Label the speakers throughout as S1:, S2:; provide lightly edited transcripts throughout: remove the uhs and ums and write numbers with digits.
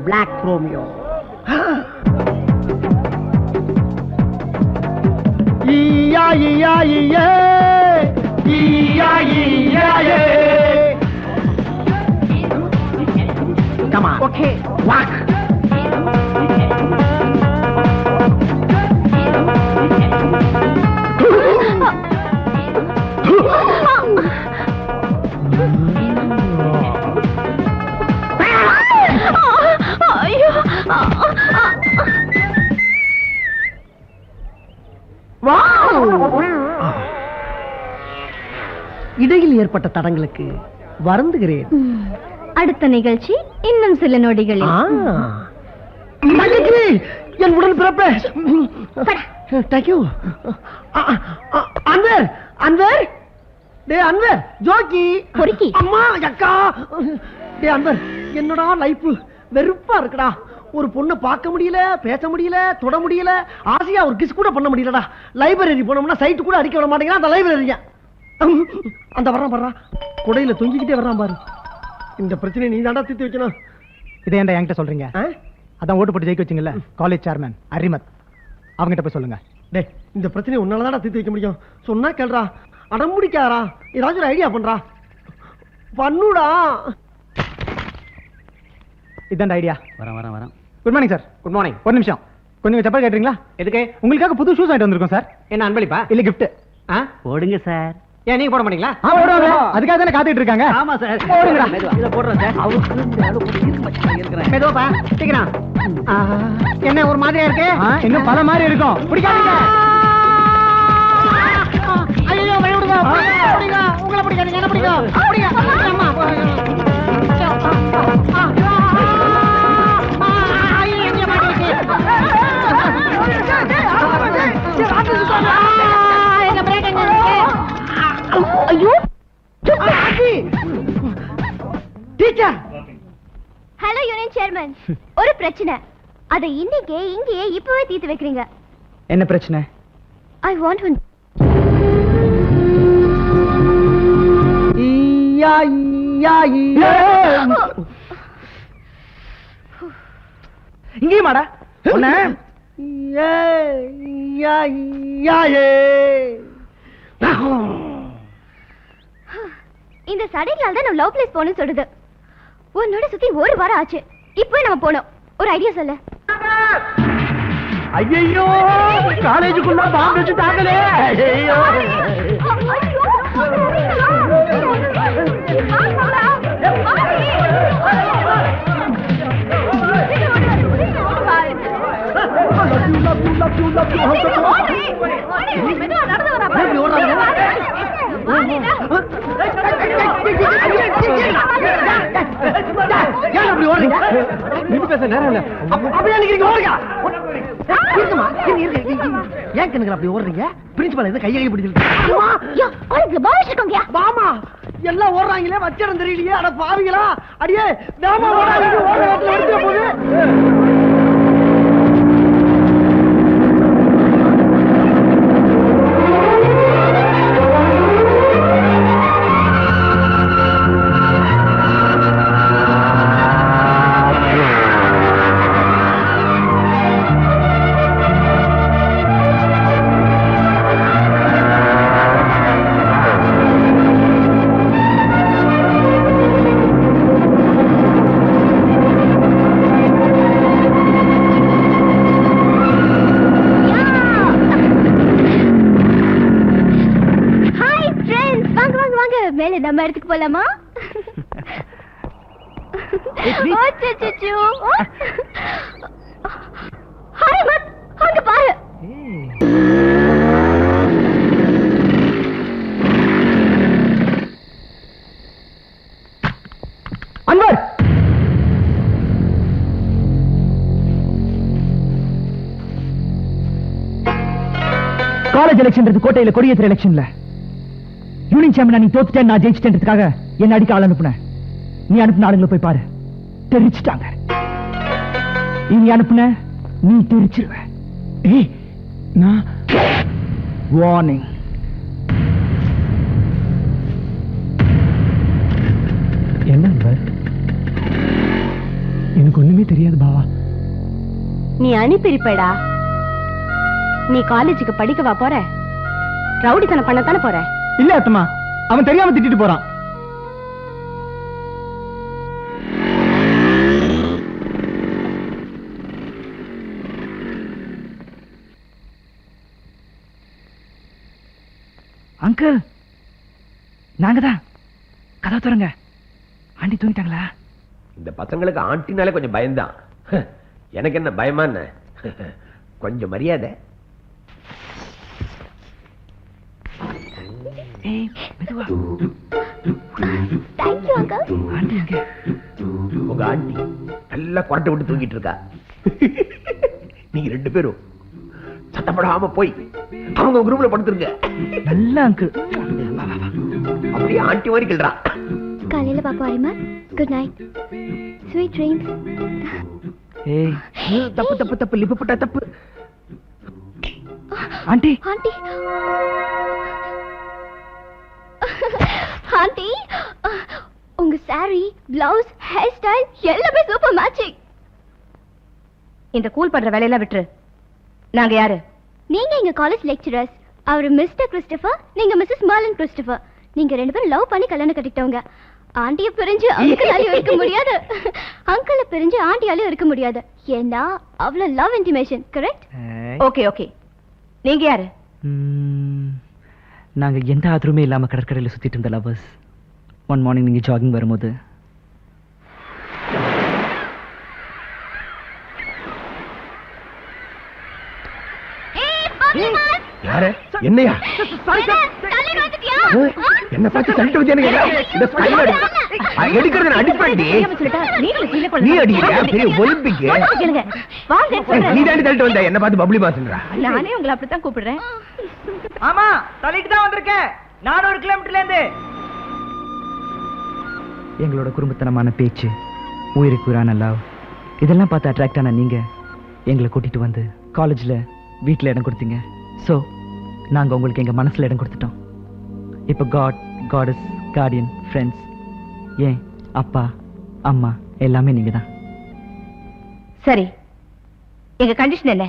S1: Black Romeo. ஈயா ஈயா ஈயே ஈயா ஈயா. Come on. Okay. Walk. இடையில் ஏற்பட்ட தடங்களுக்கு வருந்துகிறேன்.
S2: அடுத்த நிகழ்ச்சி இன்னும் சில நொடிகளில்.
S1: என் உடன் பிறப்பே. தேங்க்யூ. அன்வர் அன்வர் டே அன்வர் ஜோக்கி
S2: பொறுக்கி
S1: அம்மா அக்கா. டே அன்வர், என்னடா லைஃப் வெறுப்பா இருக்குடா. ஒரு பொண்ணை பார்க்க முடியல, பேச முடியல, தொட முடியல, ஆசையா ஒரு கிஸ் கூட பண்ண முடியலடா. லைப்ரரி போனோம்னா சைட்டு கூட அடிக்க விட மாட்டேங்கிறான் அந்த லைப்ரரியா. அந்த வர்றான் பாரு, குடையில தொங்கிக்கிட்டே வர்றான் பாரு. இந்த பிரச்சனை நீ தாண்டா தீர்த்து வைக்கணும்.
S3: இதை ஏன்டா என்கிட்ட சொல்றீங்க? அதான் ஓட்டு போட்டு ஜெயிக்க வச்சிங்கல்ல காலேஜ் சேர்மன் அரிமத், அவங்ககிட்ட போய் சொல்லுங்க.
S1: டே, இந்த பிரச்சனை உன்னாலதான்டா தீர்த்து வைக்க முடியும். சொன்னா கேள்றா, அடம் முடிக்காரா, ஏதாச்சும் ஒரு ஐடியா பண்றா. பண்ணுடா.
S3: இதான்டா ஐடியா.
S4: வரேன் வரேன் வரேன்.
S3: Good morning sir.
S4: Good morning.
S3: ஒரு நிமிஷம், கொஞ்சம் செப்பல் கேட்டுறீங்களா?
S4: எதுக்கு?
S3: உங்களுக்காக புது ஷூஸ் வாங்கிட்டு வந்திருக்கோம் சார்.
S4: என்ன அன்பளிப்பா
S3: இல்ல கிஃப்ட்?
S4: போடுங்க சார். ஏன் நீங்க போட மாட்டீங்களா?
S3: போடுவாங்க, அதுக்காக தானே காத்துட்டு இருக்காங்க.
S4: ஆமா சார்.
S3: போடுங்கடா.
S4: இத போடுறேன் சார். மெதுவா சீக்கிரம். என்ன ஒரு மாதிரியா இருக்கு?
S3: இன்னும் பல மாதிரி இருக்கும். பிடிக்காதீங்க.
S1: ஐயோ பயப்படுங்க. உங்களை பிடிக்காதீங்க, என்ன பிடிக்கும்.
S2: ஐயோ
S1: டீச்சர்.
S2: Hello union chairman. ஒரு பிரச்சனை, அதை இன்னைக்கு இங்கேயே இப்பவே தீர்த்து வைக்கிறீங்க.
S3: என்ன பிரச்சனை?
S2: I want one.
S3: இங்கேயும் மாடா
S2: இந்த சடைகளால் தான் நம்ம லவ் பிளேஸ் போகணும்னு சொல்லுது. உன்னோட சுத்தி ஒரு வாரம் ஆச்சு, இப்போ நம்ம போனோம். ஒரு ஐடியா சொல்லு.
S1: ஐயோ, காலேஜுக்குள்ள பாம்பு வச்சுட்டாங்களே. ஐயோ எல்லாம் ஓடுறாங்களே, வச்சிடம் தெரியலையே. அட பாவிங்களா, அடியே வேமா ஓடாதீங்க. ஓடுற இடத்துல வச்சிட போகுது.
S2: நம்ம இடத்துக்கு போலாமா? அங்க பாரு.
S3: அன்வர், காலேஜ் எலெக்ஷன் கோட்டையில கொடியேற்ற எலெக்ஷன்ல யூனியன் சேர்மன் நீ தோத்துட்டேன், நான் ஜெயிச்சிட்டேன்றதுக்காக என்ன அடிக்க ஆள் அனுப்புன. நீ அனுப்புன ஆளுங்களை போய் பாரு, தெரிச்சிட்டாங்க. நீ அனுப்புன, நீ தெரிச்சிருவ. நான் வார்னிங். என்ன எனக்கு ஒண்ணுமே எதுவுமே தெரியாது பாவா.
S2: நீ அனுப்பியிருப்படா. நீ காலேஜுக்கு படிக்கவா போற? ரவுடித்தனம் பண்ணத்தானே போற?
S3: இல்ல அத்தம்மா, அவன் தெரியாம திட்டிட்டு போறான். அங்கிள், நாங்க தான். கதவை திறங்க. ஆண்டி தூங்கிட்டாங்களா?
S5: இந்த பசங்களுக்கு ஆண்டினாலே கொஞ்சம் பயம்தான். எனக்கு என்ன பயமா என்ன? கொஞ்சம் மரியாதை.
S3: ஏய், மெதுவா.
S2: Thank you, uncle.
S3: ஆண்டி எங்க?
S5: உங்க ஆண்டி நல்லா குரட்டை விட்டு தூங்கிட்டு இருக்கா. நீங்க 2 பேரும் சத்தப்படாம போய் அவங்க உங்க ரூம்ல படுத்துருங்க.
S3: நல்ல அங்கிள்.
S5: அப்படியே ஆண்டி மாதிரி கிள்றா.
S2: காலையில பாப்பா அரிமா. Good night. Sweet dreams.
S3: ஏய், தப்பு தப்பு தப்பு, லிப்பு போட்டா தப்பு. Aunty,
S2: aunty. ஆண்டி, உங்க saree, blouse, hair style எல்லாமே சூப்பர் மேட்சிங்.
S6: இந்த கூல் பண்ற வேலையெல்லாம் விட்டுரு. நாங்க யாரு?
S2: நீங்க எங்க காலேஜ் லெக்சரர்ஸ். அவர் மிஸ்டர் கிறிஸ்டோபர், நீங்க மிஸ்ஸஸ் மார்லன் கிறிஸ்டோபர். நீங்க 2 பேரும் லவ் பண்ணி கல்யாணம் கட்டிட்டவங்க. ஆண்டிய பிரிஞ்சு அங்கிளாலையும் இருக்க முடியாது, அங்கிளை பிரிஞ்சு ஆண்டியாலையும் இருக்க முடியாது. ஏன்னா அவ்வளவு love intimation. Correct?
S6: Okay okay. நீங்க யாரு?
S3: நாங்க எந்த ஆதரவுமே இல்லாம கடற்கரையில சுத்திட்டு இருந்த லவர்ஸ். ஒன் மார்னிங் நீங்க ஜாகிங் வரும்போது
S5: யாரு? என்னையா? என்ன பார்த்து தள்ளிட்டு வந்து எடுக்கிறது அடிப்பாண்டி. நீ அடிக்கிறியா? பெரிய ஒலிம்பிக். நீ தாண்டி தள்ளிட்டு வந்த. என்ன பார்த்து பப்ளி மாசுன்றா.
S6: நானே உங்களை அப்படித்தான் கூப்பிடுறேன்.
S3: ஆமா, தள்ளிட்டு தான் வந்திருக்கேன். 400 கிலோமீட்டர்ல இருந்து. எங்களோட குடும்பத்தனமான பேச்சு, உயிருக்கு உயிரான லவ், இதெல்லாம் பார்த்து அட்ராக்ட் ஆன நீங்க எங்களை கூட்டிட்டு வந்து காலேஜ்ல வீட்டுல இடம் கொடுத்தீங்க. சோ நாங்க உங்களுக்கு எங்க மனசுல இடம் கொடுத்துட்டோம். இப்ப காடஸ், கார்டியன், ஃப்ரெண்ட்ஸ், ஏன் அப்பா அம்மா எல்லாமே நீங்க தான்.
S6: சரி, எங்க கண்டிஷன் என்ன?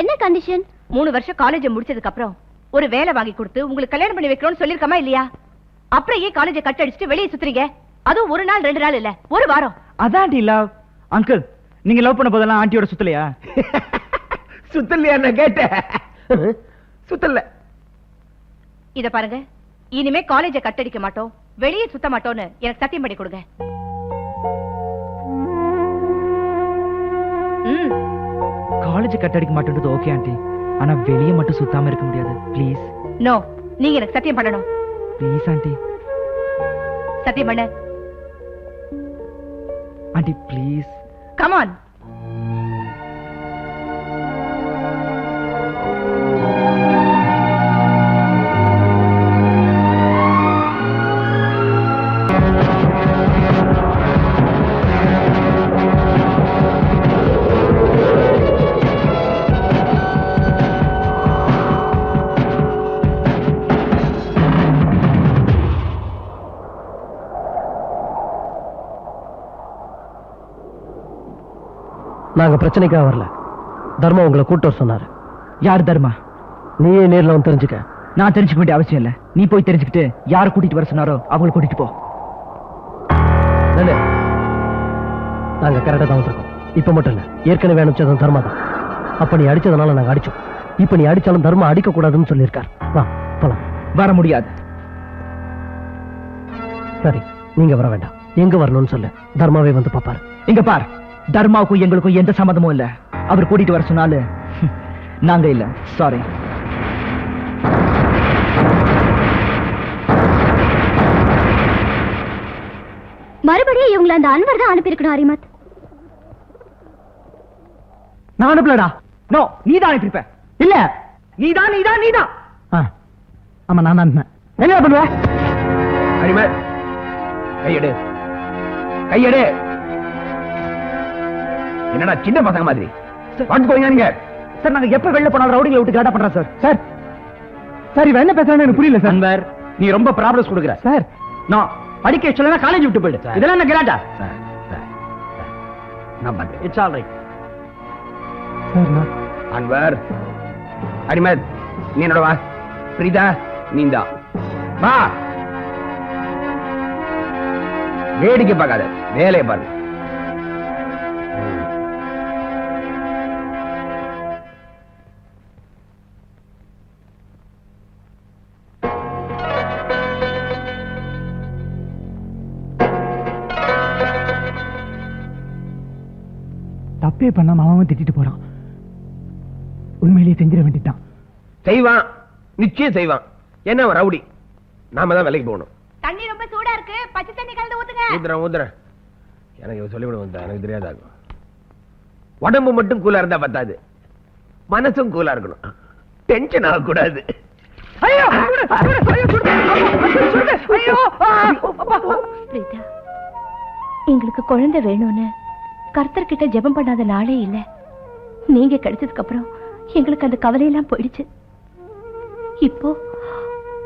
S2: என்ன கண்டிஷன்?
S6: 3 வருஷம் காலேஜ் முடிச்சதுக்கு அப்புறம் ஒரு வேலை வாங்கி கொடுத்து உங்களுக்கு கல்யாணம் பண்ணி வைக்கணும்னு சொல்லிருக்கமா இல்லையா? அப்புறம் ஏன் காலேஜை கட் அடிச்சுட்டு வெளியே சுத்துறீங்க? அதுவும் 1 நாள் 2 நாள் இல்ல, 1 வாரம்.
S3: அதான் லவ். அங்கிள், நீங்க லவ் பண்ண போதெல்லாம் ஆண்டியோட சுத்தலையா?
S5: சுத்தலையா? நான் கேட்டேன். சுத்தல.
S6: இத பாருங்க, இனிமே காலேஜை கட் அடிக்க மாட்டோம், வெளியே சுத்த மாட்டோம்னு எனக்கு சத்தியம் பண்ணி கொடுங்க.
S3: காலேஜ் கட் அடிக்க மாட்டேன்றது ஓகே ஆண்டி, ஆனா வெளியே மட்டும் சுத்தாம இருக்க முடியாது. ப்ளீஸ்.
S6: நோ, நீங்க எனக்கு சத்தியம் பண்ணணும்.
S3: Please aunty.
S6: சத்தியம் பண்ண.
S3: Aunty please.
S6: Come on.
S1: நாங்க பிரச்சனைக்காக வரல. தர்மா உங்களை கூட்ட சொன்னாரு.
S3: யார் தர்மா?
S1: நீயே நேர்ல வந்து தெரிஞ்சுக்க.
S3: நான் தெரிஞ்சுக்க வேண்டிய அவசியம் இல்ல. நீ போய் தெரிஞ்சுக்கிட்டு யாரை கூட்டிட்டு வர சொன்னாரோ அவங்களை கூட்டிட்டு போ.
S1: நாங்க கரெக்டா தான் வந்திருக்கோம். இப்ப மட்டும் இல்ல, ஏற்கனவே அனுப்பிச்சதும் தர்மா தான். அப்ப நீ அடிச்சதுனால நாங்க அடிச்சோம். இப்ப நீ அடிச்சாலும் தர்மா அடிக்க கூடாதுன்னு சொல்லியிருக்கார். வா போலாம்.
S3: வர முடியாது.
S1: சரி, நீங்க வர வேண்டாம். எங்க வரணும்னு சொல்லு, தர்மாவே வந்து பாப்பாரு.
S3: இங்க பார், தர்மாவுக்கும் எங்களுக்கும் எந்த சம்மதமும் இல்ல. அவர் கூட்டிட்டு வர சொன்னாலும் நாங்க இல்ல. சாரி.
S2: மறுபடியும் இவங்களை அந்த அன்வர் தான் அனுப்பியிருக்கணும். அரிமத்,
S3: நான் அனுப்பலடா. நோ, நீதான் அனுப்பிருப்ப. இல்ல, நீதான்.
S1: ஆமா, நான் தான்.
S3: என்ன பண்ணுவ?
S5: அரிமா, கையெடு. என்னடா சின்ன பசங்க மாதிரி வாட்டு போறீங்க நீங்க?
S3: சார், நாங்க எப்ப வெளில போனாலும் ரவுடிங்களை விட்டு கேட்டா பண்றோம் சார்.
S1: சார் இவன் என்ன பேசுறான்னு எனக்கு புரியல சார்.
S5: அன்வர், நீ ரொம்ப ப்ராப்ளம்ஸ் கொடுக்குற.
S1: சார்,
S3: நான் படிக்க சொல்லனா காலேஜ் விட்டு போயிடு. இதெல்லாம் என்ன கிராண்டா?
S5: நான் பண்றேன்.
S1: It's all right.
S3: சார் நான்
S5: அன்வர், அரிமத், நீ என்னோட வா. பிரீதா, நீந்தா வா. வேடிக்கை பார்க்காத, வேலையை பாரு.
S3: தப்பே பண்ணாம அவன் திட்டிட்டு போறான். உண்மையிலேயே செஞ்சிட வேண்டியதான்.
S5: செய்வான், நிச்சயம் செய்வான். என்ன அவன் ரவுடி. நாம தான் வேலைக்கு போகணும்.
S6: தண்ணி ரொம்ப சூடா இருக்கு, பச்சை தண்ணி கலந்து ஊத்துங்க.
S5: ஊத்துறேன். எனக்கு சொல்லிவிடுவோம், எனக்கு தெரியாதாகும். உடம்பு மட்டும் கூலா இருந்தா பத்தாது, மனசும் கூலா இருக்கணும். டென்ஷன் ஆகக்கூடாது.
S6: பிரீதா, எங்களுக்கு குழந்தை வேணும்னு கர்த்தர்கிட்ட ஜெபம் பண்ணாத நாளே இல்ல. நீங்க கிடைச்சதுக்கு அப்புறம் எங்களுக்கு அந்த கவலையெல்லாம் போயிடுச்சு. இப்போ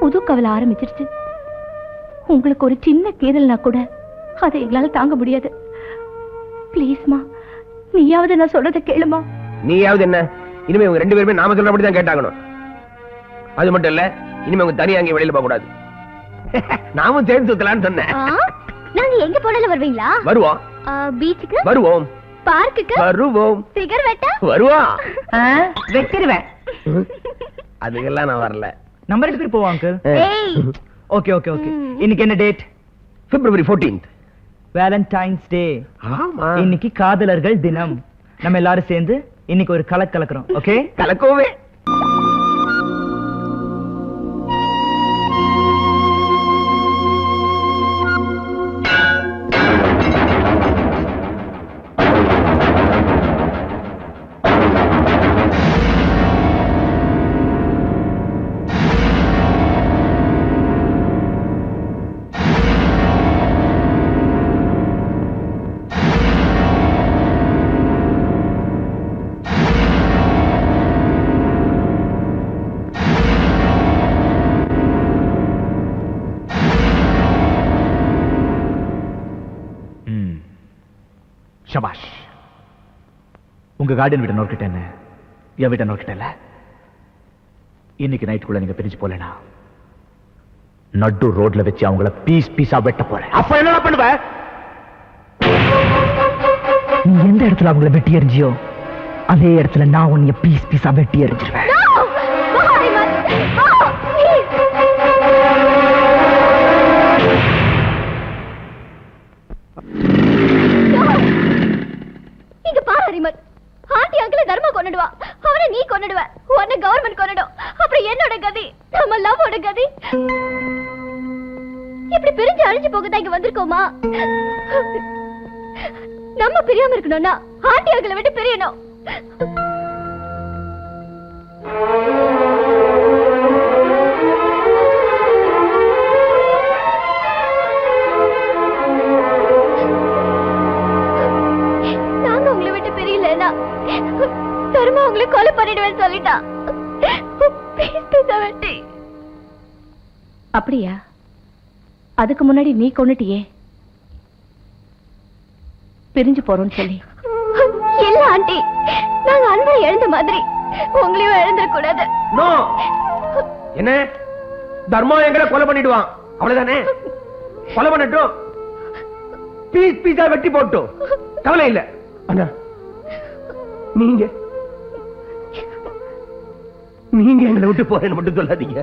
S6: புது கவலை ஆரம்பிச்சிருச்சு. உங்களுக்கு ஒரு சின்ன கீறல்னா கூட அதை எங்களால தாங்க முடியாது. ப்ளீஸ்மா, நீயாவது நான் சொல்றத கேளுமா.
S5: நீயாவது என்ன, இனிமே உங்க 2 பேருமே நாம சொல்றபடி தான் கேட்டாகணும். அது மட்டும் இல்ல, இனிமே உங்க தனியா அங்கே வெளியில போக கூடாது. நாமும் சேர்ந்து சுத்தலான்னு சொன்னேன்.
S2: நாங்க எங்க போனாலும் வருவீங்களா?
S5: வருவோம்.
S2: பீச்சுக்கு
S5: வருவோம்.
S2: பார்க்குக்கு
S5: வருவோம்.
S2: ஃபிகர் வெட்ட
S5: வருவோம்.
S6: வெட்டிடுவேன்.
S5: அதுக்கெல்லாம் நான் வரல.
S3: நம்ம 2 பேர் போவோம் அங்கிள்.
S2: ஏய்,
S3: ஓகே ஓகே ஓகே. இன்னைக்கு என்ன டேட்?
S5: February 14th.
S3: வேலண்டைன்ஸ் டே.
S5: ஆமா,
S3: இன்னைக்கு காதலர்கள் தினம். நம்ம எல்லாரும் சேர்ந்து இன்னைக்கு ஒரு கலக்கிறோம். ஓகே,
S5: கலக்கோவே.
S3: ஷபாஷ். உங்க கார்டன் வீட்டை நோக்கிட்ட என்ன, என் வீட்டை நோக்கிட்ட இல்ல. இன்னைக்கு நைட்டுக்குள்ள நீங்க பிரிஞ்சு போலனா நடு ரோட்ல வச்சு அவங்கள பீஸ் பீஸா வெட்ட போறேன்.
S5: அப்ப என்ன பண்ணுவ?
S3: நீ எந்த இடத்துல அவங்கள வெட்டி எறிஞ்சியோ அதே இடத்துல நான் உன்னைய பீஸ் பீஸா வெட்டி எறிஞ்சிருவேன்.
S2: இங்க பாரு ஹரிமத், ஆண்டி அங்கிள தர்மா கொன்னுடுவா, அவனை நீ கொன்னுடுவ, உன்னை கவர்மெண்ட் கொன்னுடும். அப்புறம் என்னோட கதி, நம்ம லவ்வோட கதி. இப்படி பிரிஞ்சு அழிஞ்சு போகதான் இங்க வந்திருக்கோமா? நம்ம பிரியாம இருக்கணும்னா ஆண்டி அங்கிள விட்டு பிரியணும். நாங்க உங்களை விட்டு பிரியலன்னா தர்மா உங்களை கொலை பண்ணிடுவேன்னு சொல்லிட்டா.
S6: அப்படியா? அதுக்கு முன்னாடி நீ கொன்னுட்டியே, பிரிஞ்சு போறோம்னு சொல்லி.
S2: இல்ல ஆண்டி, நாங்க அன்பை எழுந்த மாதிரி உங்களையும் எழுந்திர கூடாது.
S5: நோ. என்ன, தர்மா எங்களை கொலை பண்ணிடுவான், அவ்வளவுதானே? கொலை பண்ணட்டும், பீஸ் பீஸா வெட்டி போட்டோம், கவலை இல்ல. அண்ணா, நீங்க எங்களை விட்டு போறேன்னு மட்டும் சொல்லாதீங்க.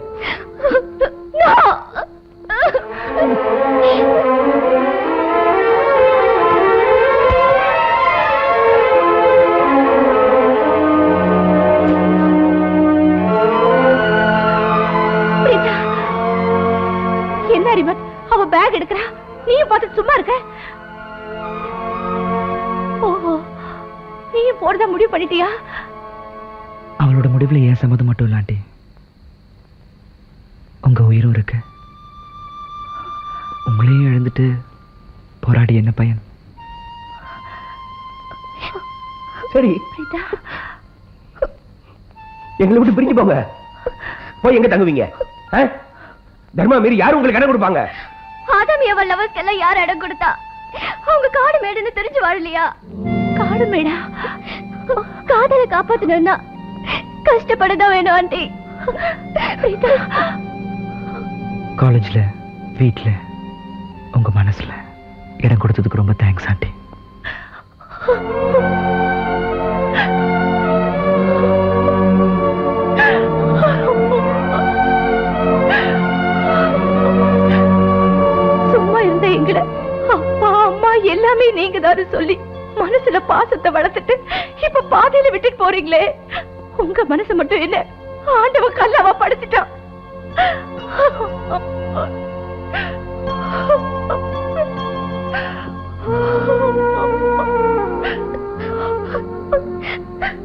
S6: என்ன ஹரிமத், அவ பேக் எடுக்கிறா, நீயும் பார்த்துட்டு சும்மா இருக்க? ஓஹோ, நீயும் போறதா முடிவு பண்ணிட்டியா?
S3: அவளோட முடிவுல ஏன் சம்மதம் மட்டும் இல்லாண்டி உங்க உயிரும் இருக்கு. உங்களையும் இழந்துட்டு போராடி என்ன பயன்?
S5: சரி,
S6: பிரீதா,
S5: எங்களை விட்டு பிரிஞ்சு போங்க. போய் எங்க தங்குவீங்க? தர்மா மீறி யாரும் உங்களுக்கு இடம் கொடுப்பாங்க?
S2: ஆதாம் ஏவல் லவர்ஸ்க்கு எல்லாம் யார் இடம் கொடுத்தா? அவங்க காடு மேடுன்னு தெரிஞ்சு வாழலையா?
S6: காணுமேடா.
S2: காதலை காப்பாத்தணும்னா கஷ்டப்படதான் வேணும் ஆண்டி.
S3: காலேஜ்ல, வீட்ல, உங்க மனசுல இடம் கொடுத்ததுக்கு ரொம்ப தேங்க்ஸ் ஆண்டி.
S6: சும்மா இருந்த எங்களை அப்பா அம்மா எல்லாமே நீங்க தான் சொல்லி மனசுல பாசத்தை வளர்த்துட்டு இப்ப பாதையில விட்டுட்டு போறீங்களே. உங்க மனசு மட்டும் என்ன ஆண்டவன் கல்லாவா படுத்துட்டான்.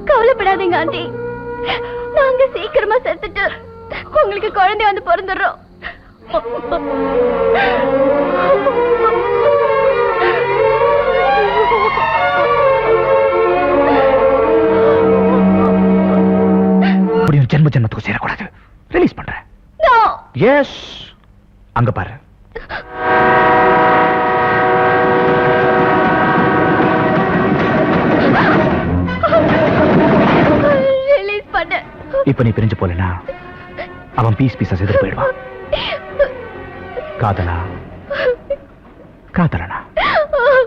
S2: கவலைப்படாதீங்க ஆண்டி, நாங்க சீக்கிரமா செத்துட்டு உங்களுக்கு குழந்தை வந்து பிறந்துடுறோம்.
S3: அப்படியும் ஜென்ம ஜென்மத்துக்கு சேரக்கூடாது. ரிலீஸ் பண்றேன். எஸ், அங்க பாரு.
S2: ரிலீஸ் பண்ணு.
S3: இப்ப நீ பிரிஞ்சு போலனா அவன் பீஸ் பீஸா செத்து போயிடுவான். காதலா காதலனா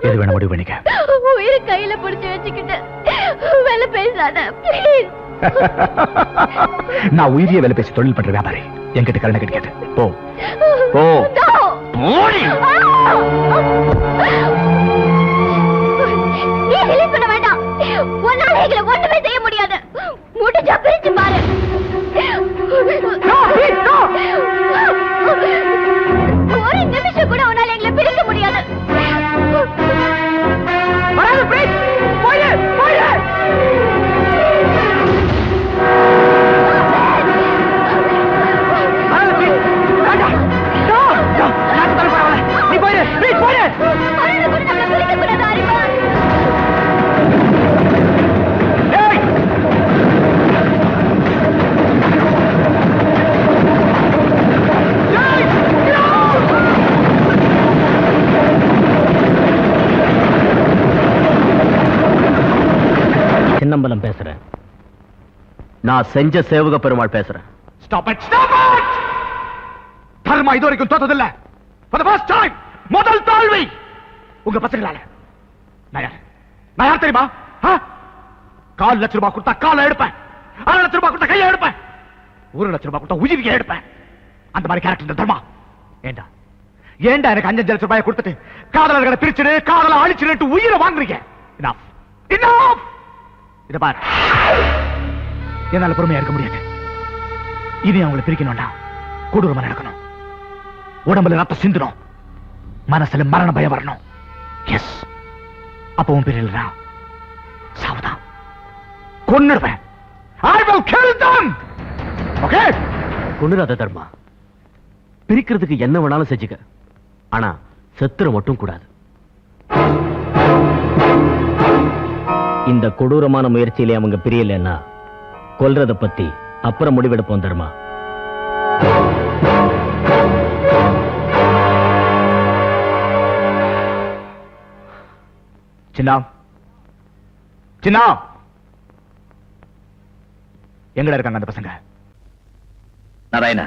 S3: எது வேணா முடிவு பண்ணிக்க.
S2: உயிரை கையில புடிச்சு வச்சுக்கிட்டு வேலை பேசாத ப்ளீஸ்.
S3: நான் உயிரிய வேலை பேசி தொழில் பண்ற வியாபாரி. என்கிட்ட கரண்ட் கிடைக்காது. போ போ போடி.
S2: நீ ரிலீஸ் பண்ண வேண்டாம். உன்னால எங்களை ஒண்ணுமே செய்ய முடியாது. முடிஞ்சா பிரிச்சு பாரு. ஒரு நிமிஷம் கூட உன்னால எங்களை பிரிக்க முடியாது.
S3: நீ போயிரு, ப்ளீஸ் போயிரு.
S2: பிரிக்க கூடாது அறிவா.
S7: சின்னம்பலம் பேசுறேன். நான் செஞ்ச சேவக பெருமாள் பேசுறேன்.
S3: Stop it, stop it. Dharma இது வரைக்கும் தோத்ததில்ல. for the first time முதல் தோல்வி உங்க பசங்களால. நான் யார் தெரியுமா? 4 லட்சம் ரூபாய் கொடுத்தா காலை எடுப்பேன், 6 லட்சம் ரூபாய் கொடுத்தா கையை எடுப்பேன், 1 லட்சம் ரூபாய் கொடுத்தா உயிரியை எடுப்பேன். அந்த மாதிரி கேரக்டர் இந்த தர்மா. ஏண்டா ஏண்டா எனக்கு 5 லட்சம் ரூபாய் கொடுத்துட்டு காதலர்களை பிரிச்சுடு, காதலை அழிச்சுட்டு உயிரை வாங்குறீங்க? Enough. Enough. இத பாரு, என்னால பொறுமையா இருக்க முடியாது. இனி அவங்களை பிரிக்கணும்னா கொடூரமா நடக்கணும். உடம்புல ரத்தம் சிந்தணும், மனசுல மரண பயம் வரணும். எஸ், அப்பவும் பிரியலனா சாவதான், கொன்னுடுவேன். I will kill them. Okay?
S7: கொன்னுராத தர்மா. பிரிக்கிறதுக்கு என்ன வேணாலும் செஞ்சுக்க, ஆனா செத்துற மட்டும் கூடாது. இந்த கொடூரமான முயற்சியிலே அவங்க பிரியலன்னா கொல்றத பத்தி அப்புறம் முடிவெடுப்போம் தர்மா.
S3: சின்னா, சின்னா, எங்கடா இருக்காங்க அந்த பசங்க?
S8: நாராயணா,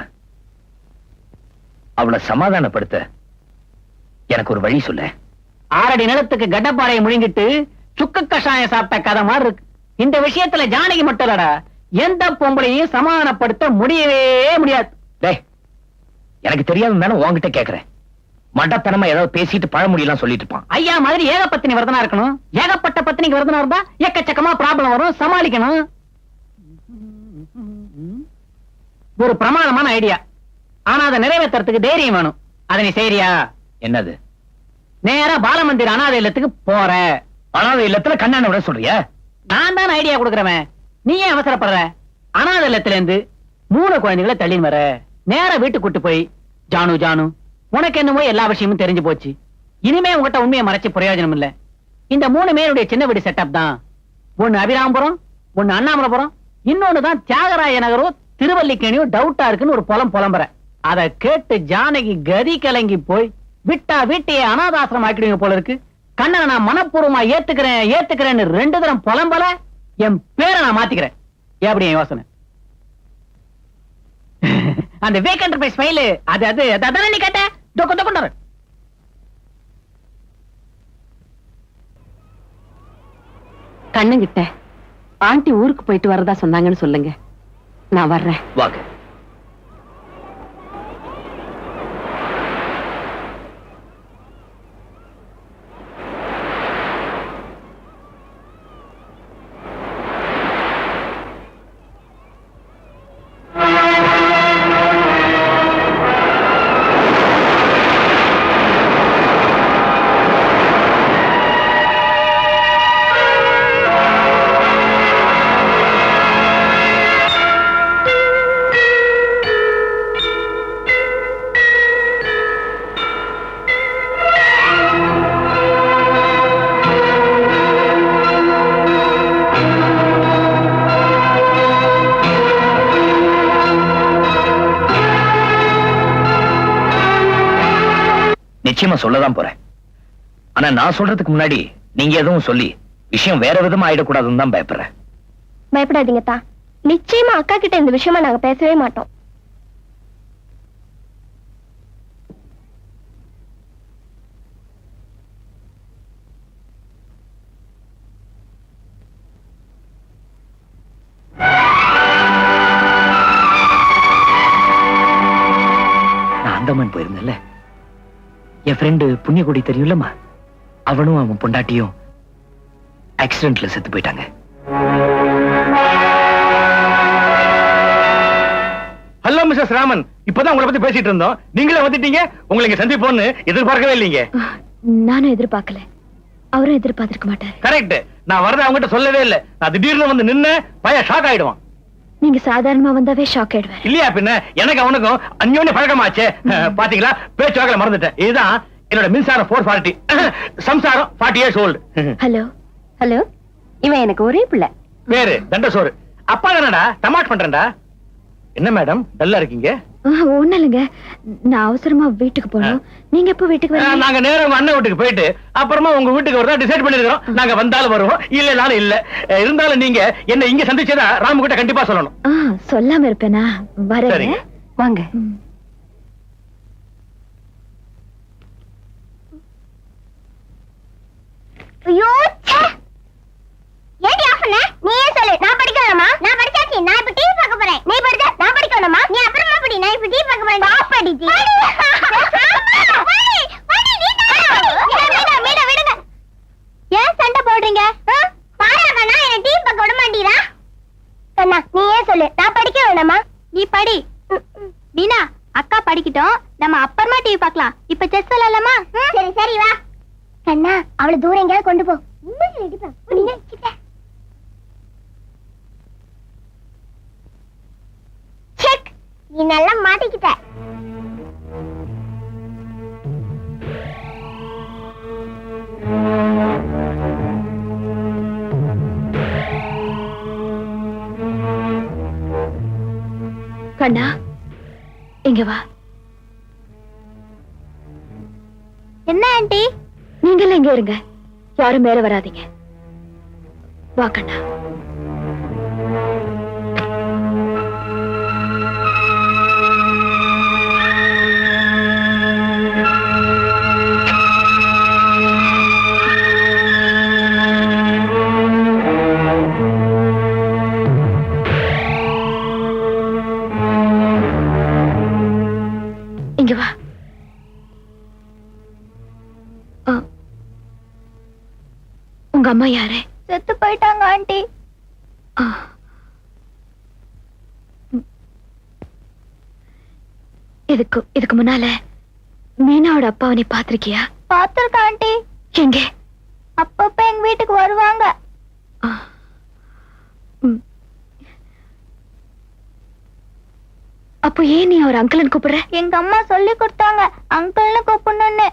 S8: அவளை சமாதானப்படுத்த எனக்கு ஒரு வழி சொல்ல.
S4: 6 அடி நிலத்துக்கு கடப்பாறையை முழுங்கிட்டு சுக்கு கஷாயம் சாப்பிட்ட கதை மாதிரி இருக்கு. இந்த விஷயத்துல ஜானகி மட்டும் இல்லடா, எந்த பொம்பளையும் சமாதானப்படுத்த முடியவே முடியாது.
S8: டேய், எனக்கு தெரியாதுன்னு உன்கிட்ட கேக்குறேன். மடத்தனமா ஏதாவது பேசிட்டு பழமொழியெல்லாம் சொல்லிட்டு இருப்பான்.
S4: ஐயா மாதிரி ஏகப்பத்தினி விரதனா இருக்கணும். ஏகப்பட்ட பத்தினிக்கு விரதனா இருந்தா எக்கச்சக்கமா ப்ராப்ளம் வரும், சமாளிக்கணும். ஒரு பிரமாதமான ஐடியா, ஆனா அதை நிறைவேற்றுறதுக்கு தைரியம் வேணும். அதை நீ செய்யறியா?
S8: என்னது?
S4: நேரா பாலமந்திர் அனாதை இல்லத்துக்கு போற.
S8: அனாதை இல்லத்துல கண்ணான விட சொல்றியா?
S4: நான் தான் ஐடியா கொடுக்கறவன், நீ ஏன் அவசரப்படுற? அனாதை இல்லத்துல இருந்து 3 குழந்தைகளை தள்ளின்னு வர. நேரா வீட்டுக்கு கூட்டு போய், ஜானு ஜானு உனக்கு என்னமோ எல்லா விஷயமும் தெரிஞ்சு போச்சு, இனிமே உங்ககிட்ட உண்மையை மறைச்சு பிரயோஜனம் இல்ல. இந்த 3 பேருடைய சின்ன வீடு செட்டப் தான். ஒன்னு அபிராமபுரம், ஒன்னு அண்ணாமலைபுரம், இன்னொன்னுதான் தியாகராய நகரோ திருவல்லிக்கேணியோ டவுட்டா இருக்குன்னு ஒரு புலம்புற. அதை கேட்டு ஜானகி கதி கலங்கி போய், விட்டா வீட்டையே அனாதாசிரம் ஆக்கிடுவீங்க போல இருக்கு. கண்ணனை நான் மனப்பூர்வமா ஏத்துக்கிறேன்னு 2 தரம் புலம்பல என் பேரை நான் மாத்திக்கிறேன். எப்படி என் யோசனை? அந்த வேக் என்டர்பிரைஸ் ஃபைல் அதானே நீ கேட்ட? கொண்டு
S9: கண்ணுங்கிட்ட ஆண்டி ஊருக்கு போயிட்டு வரதா சொன்னாங்கன்னு சொல்லுங்க, நான் வர்றேன்.
S8: வாங்க. நிச்சயமா சொல்லதான் போறேன். ஆனா நான் சொல்றதுக்கு முன்னாடி நீங்க எதுவும் சொல்லி விஷயம் வேற விதமா ஆயிடக்கூடாதுன்னு தான் பயப்படுறேன்.
S2: பயப்படாதீங்க தான். நிச்சயமா அக்கா கிட்ட இந்த விஷயமா நாங்க பேசவே மாட்டோம்.
S8: நான் அந்தமான் போயிருந்தேன்ல, என் ஃப்ரெண்டு புண்ணியகுடி தெரியும்லம்மா, அவனும் அவன் பொண்டாட்டியும் ஆக்சிடென்ட்ல செத்து போயிட்டாங்க.
S5: ஹலோ மிஸ்டர் ராமன், இப்பதான் உங்களை பத்தி பேசிட்டு இருந்தோம். நீங்களே வந்துட்டீங்க. உங்களை இங்க சந்திப்போன்னு எதிர்பார்க்கவே இல்லைங்க.
S6: நானும் எதிர்பார்க்கல, அவரும் எதிர்பார்த்திருக்க மாட்டாரு.
S5: கரெக்ட். நான் வரத அவங்ககிட்ட சொல்லவே இல்லை. நான் திடீர்னு வந்து நின்னு பையன் ஷாக் ஆயிடுவான்.
S6: நீங்க சாதாரணமா வந்தாவே ஷாக் ஆயிடுவேன்.
S5: இல்லையா பின்ன? எனக்கு அவனுக்கும் அந்யோன்ய பழக்கமாச்சே. பாத்தீங்களா, பேச்சுவாக்கல மறந்துட்டேன். இதுதான் என்னோட மின்சாரம் 440, சம்சாரம் 40 years old.
S6: ஹலோ
S9: ஹலோ, இவன் எனக்கு ஒரே பிள்ளை.
S5: பேரு தண்டசோறு. அப்பா தானடா டமாட் பண்றேன்டா. என்ன மேடம் டல்லா இருக்கீங்க?
S6: ஒண்ணும் இல்லைங்க, நான் அவசரமா வீட்டுக்கு போனோம். நீங்க எப்போ வீட்டுக்கு வரீங்க?
S5: நாங்க நேரா உங்க அண்ணன் வீட்டுக்கு போயிட்டு அப்புறமா உங்க வீட்டுக்கு வரதா டிசைட் பண்ணிருக்கோம். நாங்க வந்தாலும் வருவோம், இல்லனாலும் இல்ல. இருந்தாலும் நீங்க என்ன இங்க சந்திச்சதா ராமு கிட்ட கண்டிப்பா சொல்லணும்.
S6: சொல்லாம இருப்பேனா? வரேன்.
S9: வாங்க.
S2: ஐயோ, ஏடி ஆஃப் பண்ண? நீயே சொல்லு. நான் படிக்கணுமா? நான் படிச்சாச்சு. நான் இப்ப டிவி பார்க்க போறேன். நீ படிச்சா நான் படிக்கணுமா? நீ அப்புறமா படி. நான் இப்ப டிவி பார்க்க போறேன். பாப் படிச்சி. ஏன் சண்டை போடுறீங்க? பாரா கண்ணா, என்ன டிவி பார்க்க விட மாட்டீரா? கண்ணா, நீயே சொல்லு. நான் படிக்க வேணாமா? நீ படி. வீணா, அக்கா படிக்கட்டும், நம்ம அப்புறமா டிவி பார்க்கலாம். இப்ப செஸ் விளையாடலாமா? சரி சரி வா. கண்ணா, அவளை தூரம் எங்கேயாவது கொண்டு போ. செக், நீ நல்லா மாட்டிக்கிட்ட.
S6: கண்ணா, இங்க வா.
S2: என்ன ஆண்டி?
S6: நீங்களும் இங்க இருங்க, யாரும் மேல வராதீங்க. வா கண்ணா. இங்க வா. உங்க அம்மா யாரு?
S2: செத்து போயிட்டாங்க ஆண்டி.
S6: இதுக்கு முன்னால மீனாவோட அப்பாவை நீ பாத்திருக்கியா?
S2: பாத்திருக்க ஆண்டி.
S6: எங்க?
S2: அப்பப்ப எங்க வீட்டுக்கு வருவாங்க.
S6: அப்போ ஏன் நீ அவர் அங்கிள்னு கூப்பிடுற?
S2: எங்க அம்மா சொல்லி கொடுத்தாங்க அங்கிள்னு கூப்பிடணும்னு.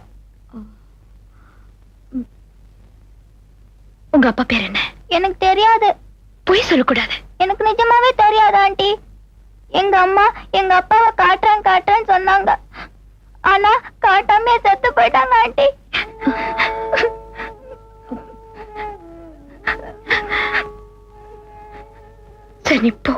S6: உங்க அப்பா பேர் என்ன?
S2: எனக்கு தெரியாது.
S6: பொய் சொல்லக்கூடாது.
S2: எனக்கு நிஜமாவே தெரியாது ஆண்டி. எங்க அம்மா எங்க அப்பாவை காட்டுறேன்னு சொன்னாங்க. ஆனா காட்டாமே செத்து போயிட்டாங்க ஆண்டி.
S6: நீ போ.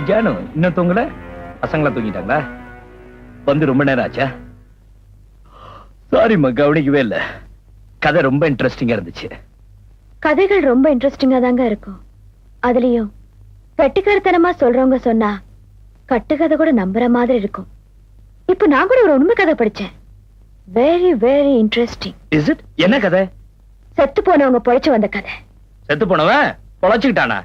S8: ஜானு இன்னும் தூங்கல? பசங்களா தூங்கிட்டாங்களா? வந்து ரொம்ப நேரம் ஆச்சா? சாரிம்மா, கவனிக்கவே இல்ல. கதை ரொம்ப இன்ட்ரெஸ்டிங்கா இருந்துச்சு.
S6: கதைகள் ரொம்ப இன்ட்ரெஸ்டிங்கா தாங்க இருக்கும். அதுலயும் கட்டுக்கருத்தனமா சொல்றவங்க சொன்னா கட்டுக்கதை கூட நம்புற மாதிரி இருக்கும். இப்ப நான் கூட ஒரு உண்மை கதை படிச்சேன். Very very interesting.
S8: Is it? என்ன கதை?
S6: செத்து போனவங்க பொழைச்சு வந்த கதை.
S8: செத்து போனவன் பொழைச்சுக்கிட்டானா?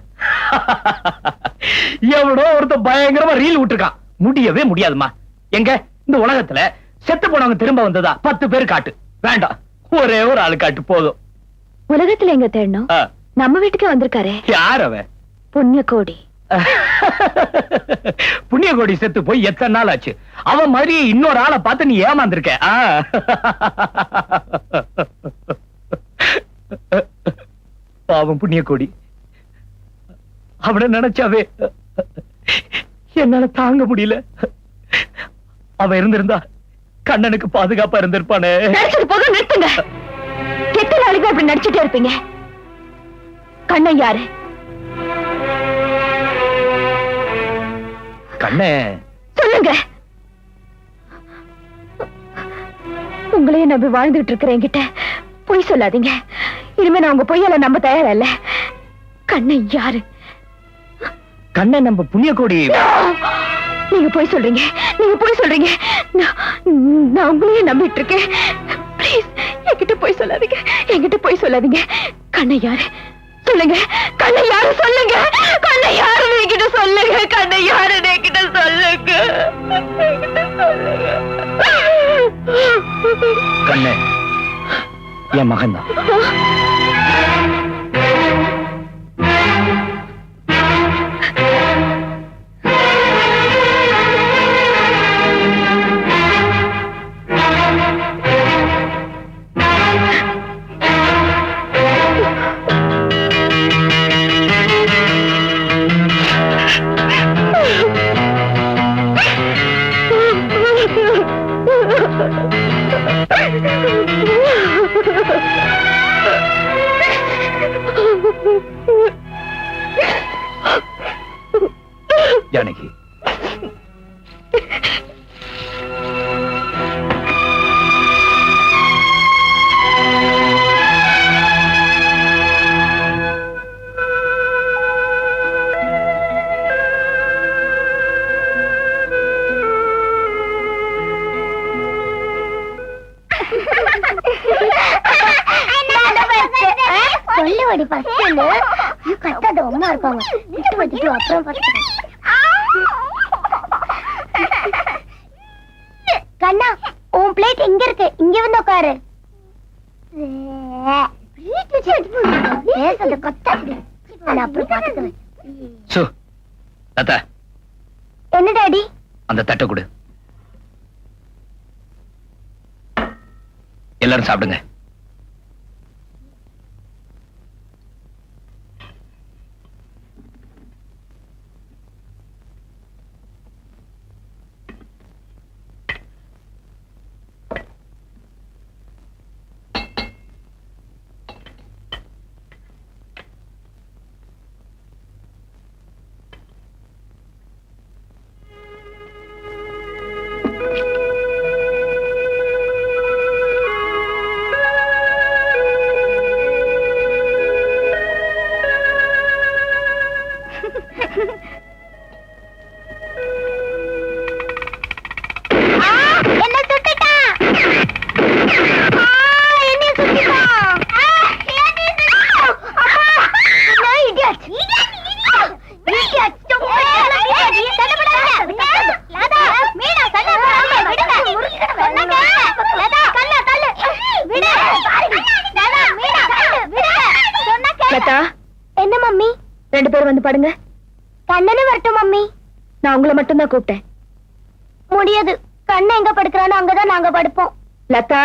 S8: எவனோ ஒருத்த பயங்கரமா ரீல் விட்டுருக்கான். முடியவே முடியாதுமா. எங்க இந்த உலகத்துல செத்து போனவங்க திரும்ப வந்ததா 10 பேர் காட்டு. வேண்டாம், ஒரே ஒரு ஆளு காட்டு போதும்.
S6: உலகத்துல எங்க தேடணும்? நம்ம வீட்டுக்கே வந்திருக்காரே.
S8: யார் அவன்?
S6: புண்ணியகோடி.
S8: புண்ணியகோடி செத்து போய் எத்தனை நாள் ஆச்சு? அவன் மாதிரி இன்னொரு ஆளை பார்த்து நீ ஏமாந்திருக்க. பாவம் புண்ணியகோடி. அவனை நினைச்சாவே என்னால தாங்க முடியல. அவன் இருந்திருந்தா கண்ணனுக்கு பாதுகாப்பா இருந்திருப்பானே.
S6: போதும், நிறுத்துங்க. எத்தனை நாளைக்கு அப்படி நடிச்சுட்டே இருப்பீங்க? கண்ணன் யாரு?
S8: கண்ண
S6: சொல்லுங்க. உங்களையே நம்பி வாழ்ந்துட்டு இருக்கிற என்கிட்ட பொய் சொல்லாதீங்க. இனிமே நான் உங்க பொய்யால நம்ப தயாரா இல்ல. கண்ணன் யாரு?
S8: கண்ணன் நம்ம புண்ணியகோடி.
S6: நீங்க போய் சொல்றீங்க, நீங்க போய் சொல்றீங்க. நான் உங்களையே நம்பிட்டு இருக்கேன். ப்ளீஸ் என்கிட்ட போய் சொல்லாதீங்க, என்கிட்ட போய் சொல்லாதீங்க. கண்ணன் யாரு சொல்லுங்க. கண்ணன் யாரு சொல்லுங்க. கண்ணன் யாரு என்கிட்ட சொல்லுங்க. கண்ணன் யாரு என்கிட்ட சொல்லுங்க.
S8: கண்ணன் என் மகன் தான். ஜானகி,
S2: சொல்லுவாடி ஃபர்ஸ்ட் கத்தாத அம்மா இருப்பாங்க. திட்டு வச்சுட்டு அப்புறம் பார்த்துக்கிறேன். கண்ணா, உன் பிளேட் எங்க இருக்கு? இங்க வந்து உட்காரு. பேசுறது கொத்தாடி. நான் அப்புறம் பார்த்துக்கிறேன். என்ன டாடி?
S8: அந்த தட்டை கொடு. எல்லாரும் சாப்பிடுங்க.
S6: கூட வந்து பாடுங்க.
S2: கண்ணனு வரட்டும் மம்மி.
S6: நான் உங்களை மட்டும் தான் கூப்பிட்டேன்.
S2: முடியாது. கண்ணன் எங்க படுக்கிறானோ அங்கதான் நாங்க படுப்போம்.
S6: லதா,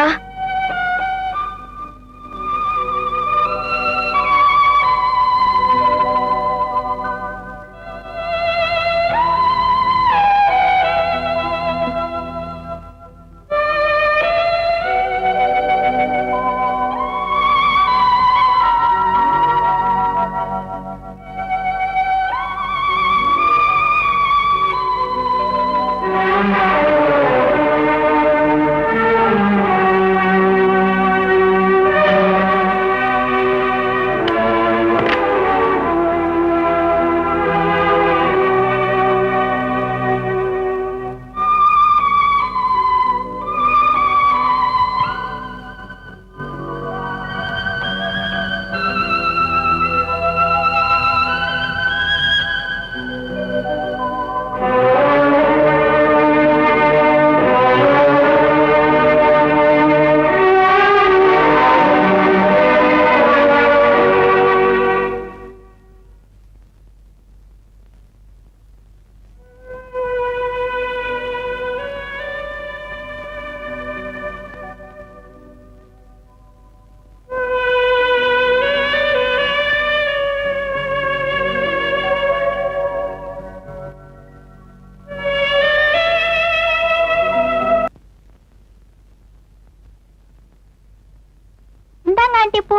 S2: இந்தாங்க ஆண்டி பூ.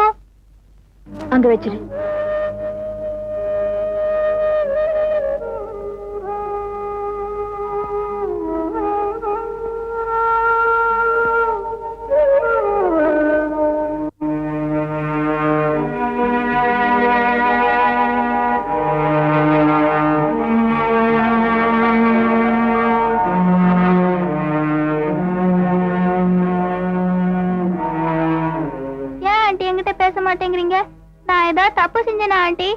S6: அங்க வச்சிரு.
S2: ஏன் ஆண்டி என்கிட்ட பேச மாட்டேங்கிறீங்க? நான் ஏதாவது தப்பு செஞ்சேனா ஆண்டி?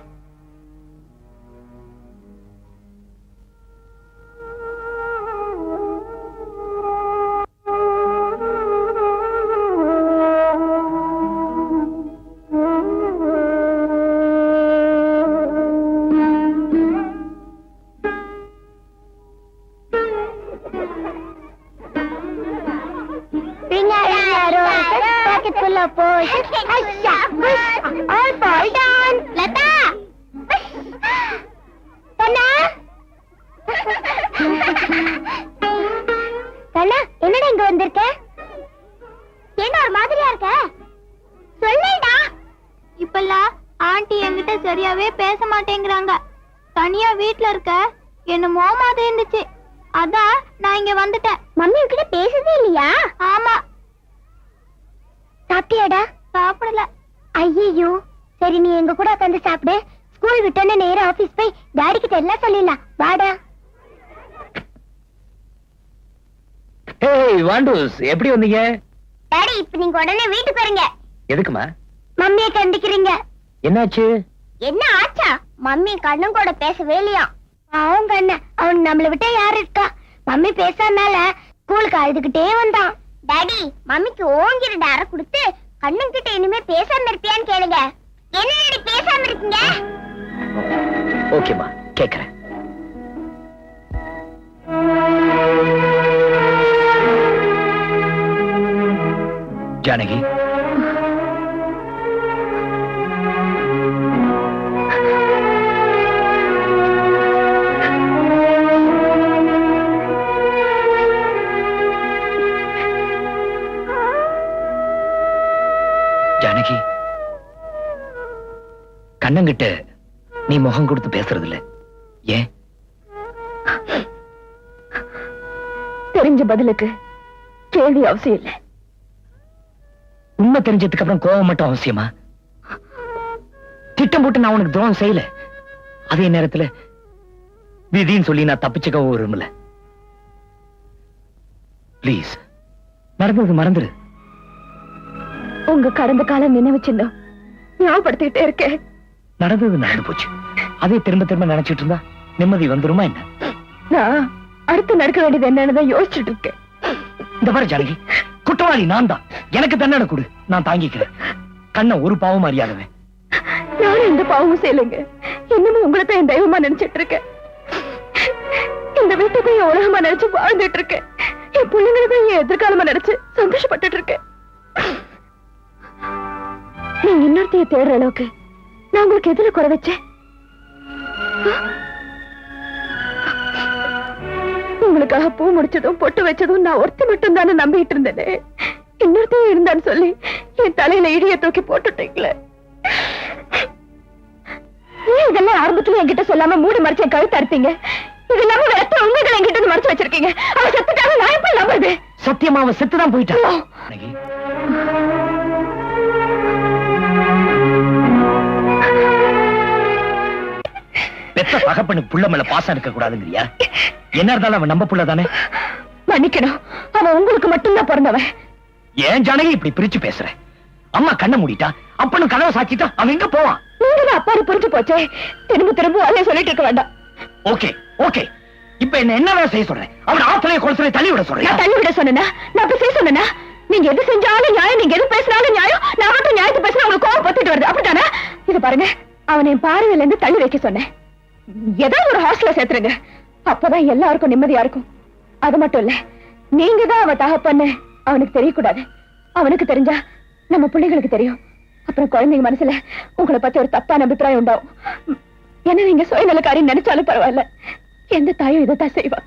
S2: என்னடா இங்க வந்திருக்க? என்ன ஒரு மாதிரியா இருக்க? சொல்லேடா. இப்பெல்லாம் ஆண்டி என்கிட்ட சரியாவே பேச மாட்டேங்கிறாங்க. தனியா வீட்ல இருக்க என்னமோ மாதிரி இருந்துச்சு. அதான் நான் இங்க வந்துட்டேன். மம்மி உன்கிட்ட பேசவே இல்லையா? ஆமா. சாப்பிட்டியாடா? சாப்பிடல. ஐயோ, சரி நீ எங்க கூட உட்காந்து சாப்பிடு. ஸ்கூல் விட்டோன்னு நேரா ஆபீஸ் போய் டாடி கிட்ட எல்லாம் சொல்லிடலாம். வாடா.
S8: ஏய் வாண்டூஸ், எப்படி வந்தீங்க?
S2: டாடி, இப்ப நீங்க உடனே வீட்டுக்கு வரீங்க.
S8: எதுக்குமா?
S2: மம்மியை கண்டிக்கிறீங்க.
S8: என்னாச்சு?
S2: என்ன ஆச்சா? மம்மி கண்ணன் கூட பேசவே இல்லையா? அவன் கண்ணன், அவன் நம்மள விட்டா யாரு இருக்கா? மம்மி பேசாதனால ஸ்கூலுக்கு அழுதுகிட்டே வந்தான். டாடி, மம்மிக்கு ஓங்கிற டார கொடுத்து கண்ணன் கிட்ட இனிமே பேசாம இருப்பியான்னு கேளுங்க. என்ன டாடி பேசாம இருக்கீங்க?
S8: ஓகேமா, கேக்குறேன். ஜானகி, ஜானகி, கண்ணங்கிட்ட நீ முகம் கொடுத்து பேசுறது இல்ல. ஏன்?
S6: தெரிஞ்ச பதிலுக்கு கேள்வி அவசியம் இல்லை.
S8: உண்மை தெரிஞ்சதுக்கு அப்புறம் கோபம் மட்டும் அவசியமா? திட்டம் போட்டு நான் உனக்கு துரோகம் செய்யல. அதே நேரத்துல விதின்னு சொல்லி நான் தப்பிச்சுக்கவும் விரும்பல. பிளீஸ், நடந்தது மறந்துரு.
S6: உங்க கடந்த காலம் நினைவு சின்னம் ஞாபகப்படுத்திட்டே இருக்கேன்.
S8: நடந்தது நடந்து போச்சு. அதே திரும்ப திரும்ப நினைச்சிட்டு இருந்தா நிம்மதி வந்துருமா என்ன?
S6: நான் அடுத்து நடக்க வேண்டியது என்னன்னு யோசிச்சுட்டு இருக்கேன்.
S8: இந்த பாரு ஜானகி, குற்றவாளி நான் தான். எனக்கு தண்டனை கொடு, நான் தாங்கிக்கிறேன். கண்ண ஒரு பாவம் அறியாதவன்.
S6: யாரும் எந்த பாவமும் செய்யலைங்க. இன்னமும் உங்களை தான் என் தெய்வமா நினைச்சிட்டு இருக்கேன். இந்த வீட்டுக்கு என் உலகமா நினைச்சு வாழ்ந்துட்டு இருக்கேன். என் பிள்ளைங்களுக்கு என் எதிர்காலமா நினைச்சு சந்தோஷப்பட்டுட்டு இருக்கேன். நீங்க இன்னொருத்தைய தேடுற அளவுக்கு நான் உங்களுக்கு எதுல குறை வச்சேன்? உங்களுக்காக பூ முடிச்சதும் பொட்டு வச்சதும் நான் ஒருத்தி மட்டும் தானே நம்பிட்டு இருந்தேனே. இன்னொருத்தையும் இருந்தான்னு சொல்லி என் தலையில இடிய தூக்கி போட்டுட்டீங்களே. ஏன் இதெல்லாம் ஆரம்பத்துல என்கிட்ட சொல்லாம மூடி மறைச்ச கழுத்து அறுத்தீங்க? இது இல்லாம வேற உங்களை என்கிட்ட மறைச்சு வச்சிருக்கீங்க. அவன் செத்துட்டாங்க, நான் எப்படி நம்புறது?
S8: சத்தியமா அவன் செத்துதான் போயிட்டான். பெத்த பகப்பனுக்கு புள்ள மேல பாசம் இருக்க கூடாதுங்கறியா? என்ன இருந்தாலும் அவன் நம்ம புள்ள தானே.
S6: மன்னிக்கணும், அவன் உங்களுக்கு மட்டும்தான் பிறந்தவன்.
S8: ஏன் ஜானகி இப்படி பிரிச்சு பேசுற? அம்மா கண்ணை மூடிட்டா, அப்பனும் கனவை சாச்சிட்டா, அவன் எங்க போவான்?
S6: நீங்க அப்பாரு புரிஞ்சு போச்சே, திரும்ப திரும்ப அதே சொல்லிட்டு இருக்க வேண்டாம்.
S8: ஓகே ஓகே, இப்ப என்ன வேலை செய்ய சொல்றேன்? அவன் ஆத்தலைய குளத்துல தள்ளி விட சொல்றேன்.
S6: நான் தள்ளி விட சொன்னா? நான் அப்ப செய்ய சொன்னா? நீங்க எது செஞ்சாலும் நியாயம், நீங்க எது பேசினாலும் நியாயம். நான் மட்டும் நியாயத்தை பேசினா உங்களுக்கு கோவம் பத்திட்டு வருது, அப்படித்தானே? இது பாருங்க, அவனை பார்வையில இருந்து தள்ளி வைக்க சொன்னேன். ஏதோ ஒரு ஹாஸ்டல்ல சேர்த்துருங்க, அப்பதான் எல்லாருக்கும் நிம்மதியா இருக்கும். அது மட்டும் இல்ல, நீங்க தான் அவன் தகப்பன்னு அவனுக்கு தெரியக்கூடாது. அவனுக்கு தெரிஞ்சா நம்ம பிள்ளைகளுக்கு தெரியும். அப்புறம் குழந்தைங்க மனசுல உங்களை பத்தி ஒரு தப்பான அபிப்பிராயம் உண்டாகும். என்ன நீங்க சுயநலக்காரின்னு நினைச்சாலும் பரவாயில்ல, எந்த தாயும் இதைத்தான் செய்வா.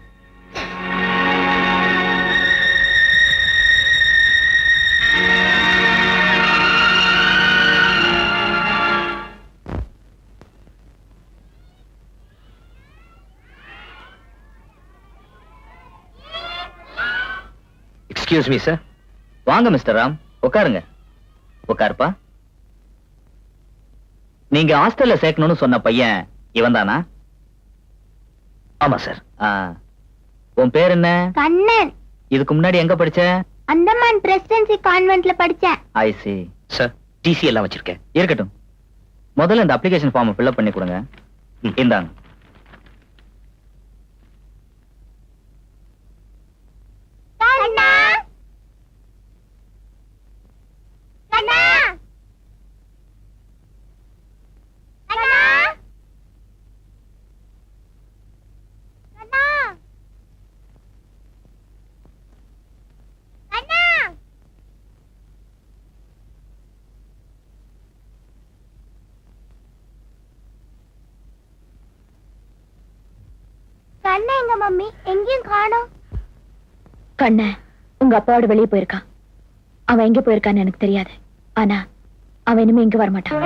S8: Excuse me sir. வாங்க மிஸ்டர் ராம், உட்காருங்க. உட்காருப்பா. நீங்க ஹாஸ்டல்ல சேர்க்கணும்னு சொன்ன பையன் இவன் தானா? ஆமா சார். உன் பேர் என்ன?
S2: கண்ணன்.
S8: இதுக்கு முன்னாடி எங்க படிச்ச?
S2: அந்தமான் பிரசிடென்சி கான்வென்ட்ல படிச்சேன்.
S8: ஐ சி. சார், டிசி எல்லாம் வச்சிருக்கேன். இருக்கட்டும், முதல்ல இந்த அப்ளிகேஷன் ஃபார்ம் ஃபில் அப் பண்ணி கொடுங்க. இந்தாங்க.
S2: கண்ணா கண்ணா கண்ணா கண்ணா கண்ணா கண்ணா எங்க மம்மி? எங்கேயும் காணோம்.
S6: கண்ண உங்க அப்பாவோட வெளியே போயிருக்கான். அவன் எங்க போயிருக்கான்னு எனக்கு தெரியாது, ஆனா அவன் இனிமே இங்க வரமாட்டான்.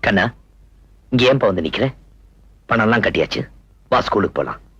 S5: கண்ணா, இங்க ஏன்பா வந்து நிக்கிற? பணம் எல்லாம் கட்டியாச்சு, வா ஸ்கூலுக்கு போலாம்.